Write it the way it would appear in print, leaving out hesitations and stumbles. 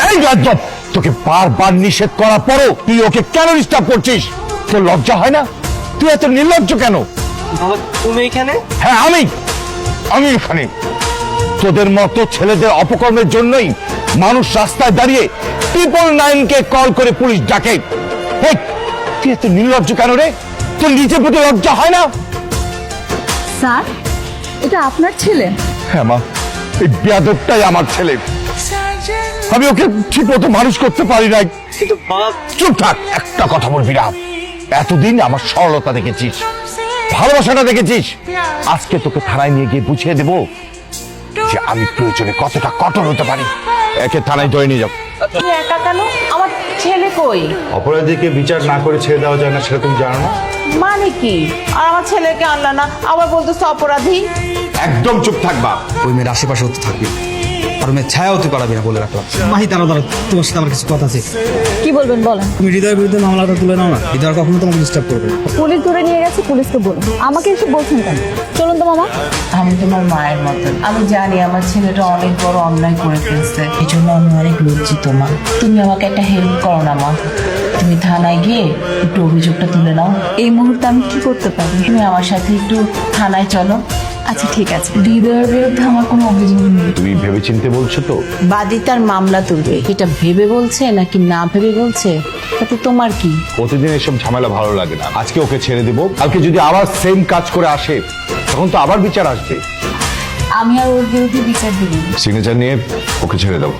এই গাজব, তোকে বারবার নিষেধ করার পরও তুই ওকে কেন ডিস্টার্ব করছিস? তোর লজ্জা হয় না? তুই এত নির্লজ্জ কেন? বাবা তুমি এখানে? হ্যাঁ আমি এখানে। তোদের মতো ছেলেদের অপকর্মের জন্যই মানুষ রাস্তায় দাঁড়িয়ে 999-কে কল করে পুলিশ ডাকে। এই, তুই এত নির্লজ্জ কেন রে? তোর নিজের প্রতি লজ্জা হয় না? স্যার, এটা আপনার ছেলে? হ্যাঁ মা, এই বেয়াদবটাই আমার ছেলে। আমি ওকে ঠিক মতো মানুষ করতে পারি নাই। কিন্তু বাবা চুপ থাক, একটা কথা বলবি না। এতদিন আমার সরলতা দেখেছিস, ভালোবাসাটা দেখেছিস। আজকে তোকে থানায় নিয়ে গিয়ে বুঝিয়ে দেবো যে আমি প্রয়োজনে কতটা কঠোর হতে পারি। একে থানায় ধরে নিয়ে যাও। তুমি একা কেন? আমার ছেলে কই? অপরাধীকে বিচার না করে ছেড়ে দেওয়া যায় না, সেটা তুমি জানো না? মানে কি? আর আমার ছেলেকে আনলা না, আবার বলতেছো অপরাধী? একদম চুপ থাকবা। ওই মেয়ের আশেপাশে হতে থাকবি, আর মেয়ের ছায়া হতে পারবি না বলে রাখলাম। মাহি দাঁড়া দাঁড়া, তোমার সাথে আমার কিছু কথা আছে। কি বলবেন বলেন। তুমি হৃদয়ের বিরুদ্ধে মামলাটা তুলে নাও না, হৃদয় কখনো তোমাকে ডিস্টার্ব করবে না। পুলিশ ধরে নিয়ে গেছে, পুলিশকে বলুন। আমাকে এসে বলছেন কেন? চলুন তো মামা। আমি তোমার মায়ের মতন, আমি জানি আমার ছেলেটা অনেক বড় অন্যায় করে ফেলছে, এই জন্য আমি অনেক লজ্জিত মা। তুমি আমাকে একটা হেল্প করো না মা, তুমি থানায় গিয়ে একটু অভিযোগটা তুলে নাও। এই মুহূর্তে আমি কি করতে পারি? তুমি আমার সাথে একটু থানায় চলো। আচ্ছা ঠিক আছে। হৃদয়ের বিরুদ্ধে আমার কোনো অভিযোগ নেই। তুমি ভেবেচিন্তে বলছো তো? বাদী তার মামলা তুলবে, এটা ভেবে বলছে নাকি না ভেবে বলছে তাতে তোমার কি? প্রতিদিন এসব ঝামেলা ভালো লাগে না। আজকে ওকে ছেড়ে দেবো, কালকে যদি আবার সেম কাজ করে আসে তখন তো আবার বিচার আসবে। আমি আর ওর বিরুদ্ধে বিচার দিব। সিগনেচার নিয়ে ওকে ছেড়ে দাও।